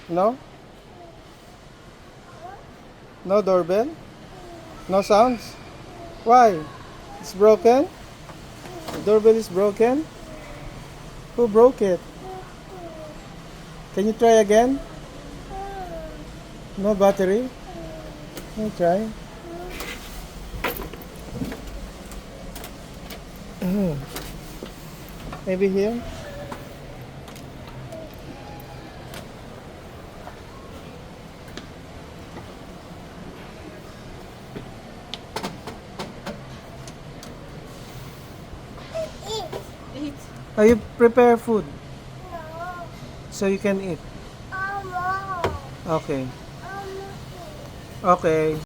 No? No doorbell? No sounds? Why? It's broken? The doorbell is broken? Who broke it? Can you try again? No battery? Can you try? Maybe here? Eat. Oh, you prepare food No. so you can eat. No. Okay. No. Okay.